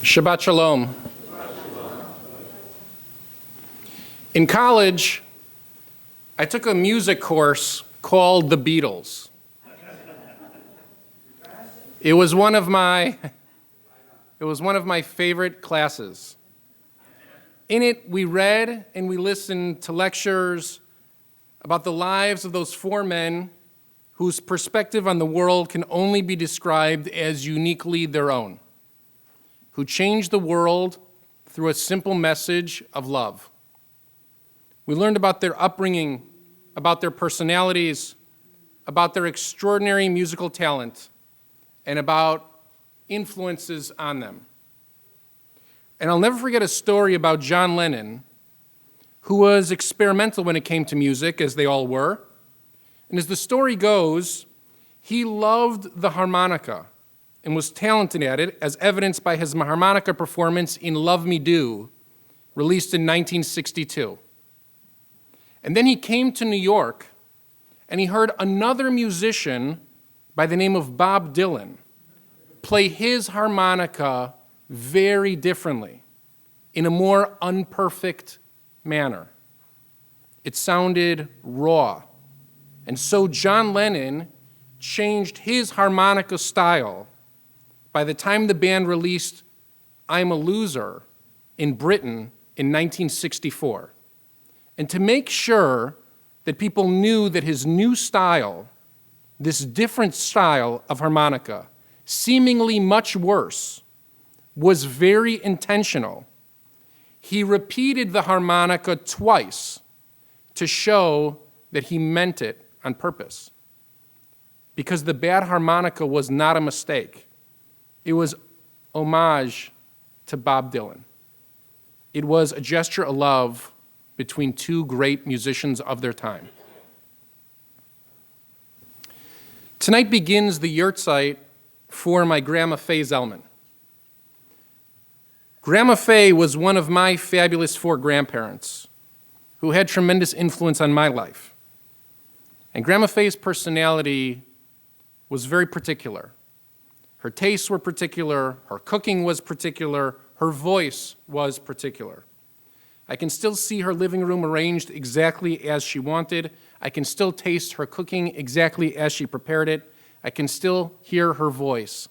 Shabbat Shalom. In college, I took a music course called The Beatles. It was one of my favorite classes. In it, we read and we listened to lectures about the lives of those four men whose perspective on the world can only be described as uniquely their own, who changed the world through a simple message of love. We learned about their upbringing, about their personalities, about their extraordinary musical talent, and about influences on them. And I'll never forget a story about John Lennon, who was experimental when it came to music, as they all were. And as the story goes, he loved the harmonica and was talented at it, as evidenced by his harmonica performance in Love Me Do, released in 1962. And then he came to New York, and he heard another musician by the name of Bob Dylan play his harmonica very differently, in a more unperfect manner. It sounded raw. And so John Lennon changed his harmonica style by the time the band released I'm a Loser in Britain in 1964. And to make sure that people knew that his new style, this different style of harmonica, seemingly much worse, was very intentional, he repeated the harmonica twice to show that he meant it on purpose. Because the bad harmonica was not a mistake. It was homage to Bob Dylan. It was a gesture of love between two great musicians of their time. Tonight begins the yurtzeit for my Gramma Fay Zellman. Gramma Fay was one of my fabulous four grandparents who had tremendous influence on my life. And Gramma Fay's personality was very particular. Her tastes were particular, her cooking was particular, her voice was particular. I can still see her living room arranged exactly as she wanted. I can still taste her cooking exactly as she prepared it. I can still hear her voice.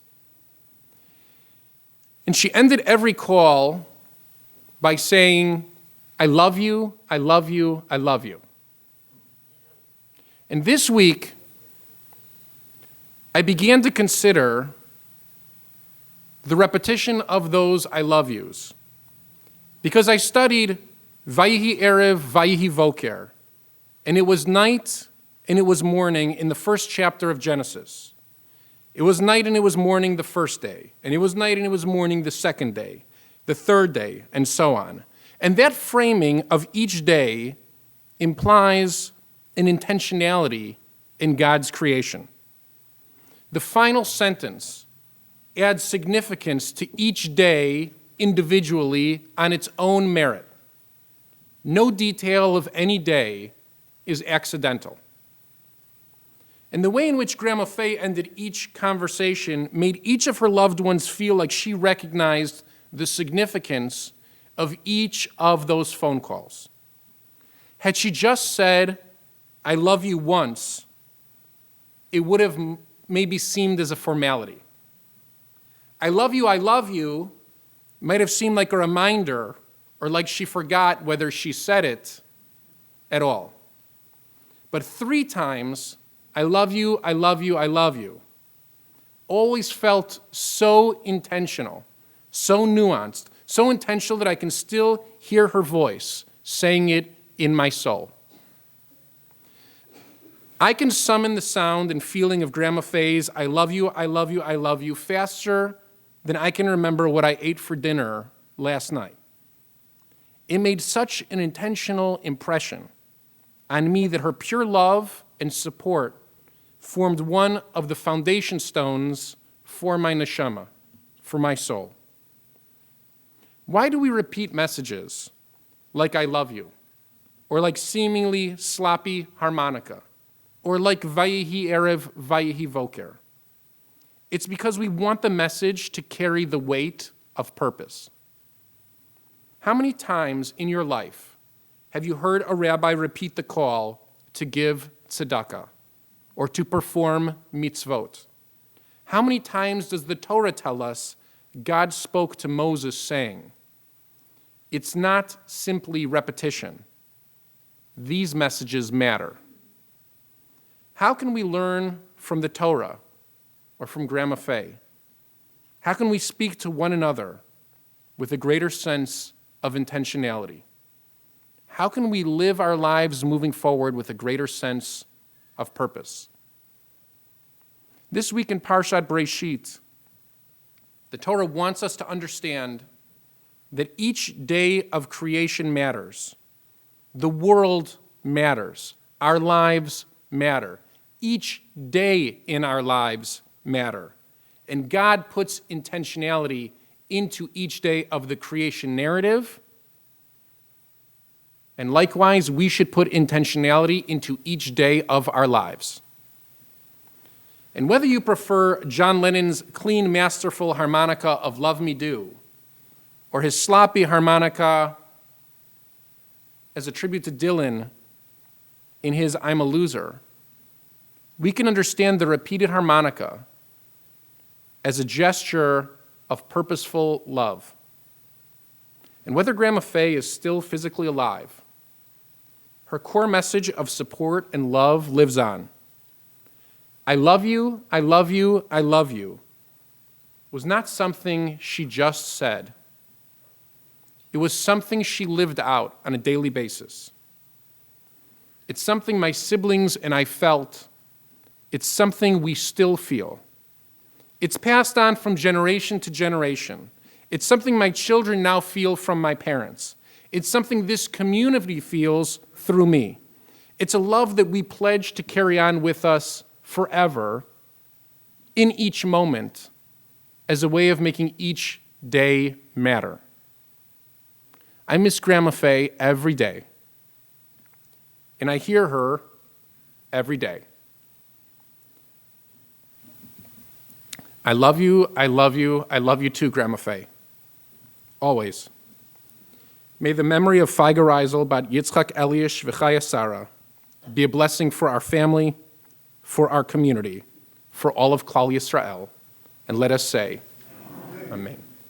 And she ended every call by saying, I love you, I love you, I love you. And this week, I began to consider the repetition of those I love yous, because I studied Vayihi Erev, Vayihi Voker, and it was night and it was morning in the first chapter of Genesis. It was night and it was morning the first day, and it was night and it was morning the second day, the third day, and so on. And that framing of each day implies an intentionality in God's creation. The final sentence adds significance to each day individually on its own merit. No detail of any day is accidental. And the way in which Gramma Fay ended each conversation made each of her loved ones feel like she recognized the significance of each of those phone calls. Had she just said, I love you once, it would have maybe seemed as a formality. I love you might have seemed like a reminder, or like she forgot whether she said it at all. But 3 times, I love you, I love you, I love you, always felt so intentional, so nuanced, so intentional that I can still hear her voice saying it in my soul. I can summon the sound and feeling of Gramma Fay's I love you, I love you, I love you faster than I can remember what I ate for dinner last night. It made such an intentional impression on me that her pure love and support formed one of the foundation stones for my neshama, for my soul. Why do we repeat messages like I love you, or like seemingly sloppy harmonica, or like Vayihi Erev, Vayihi Voker? It's because we want the message to carry the weight of purpose. How many times in your life have you heard a rabbi repeat the call to give tzedakah or to perform mitzvot? How many times does the Torah tell us God spoke to Moses saying, it's not simply repetition. These messages matter. How can we learn from the Torah or from Gramma Fay? How can we speak to one another with a greater sense of intentionality? How can we live our lives moving forward with a greater sense of purpose? This week in Parshat Bereshit, the Torah wants us to understand that each day of creation matters. The world matters. Our lives matter. Each day in our lives matter. And God puts intentionality into each day of the creation narrative. And likewise, we should put intentionality into each day of our lives. And whether you prefer John Lennon's clean, masterful harmonica of Love Me Do, or his sloppy harmonica as a tribute to Dylan in his I'm a Loser, we can understand the repeated harmonica as a gesture of purposeful love. And whether Gramma Fay is still physically alive, her core message of support and love lives on. I love you, I love you, I love you was not something she just said. It was something she lived out on a daily basis. It's something my siblings and I felt. It's something we still feel. It's passed on from generation to generation. It's something my children now feel from my parents. It's something this community feels through me. It's a love that we pledge to carry on with us forever, in each moment, as a way of making each day matter. I miss Gramma Fay every day, and I hear her every day. I love you, I love you, I love you too, Gramma Fay. Always. May the memory of Feiga Reisel, Bat Yitzchak Eliash V'chaya Sarah be a blessing for our family, for our community, for all of Klal Yisrael. And let us say, Amen.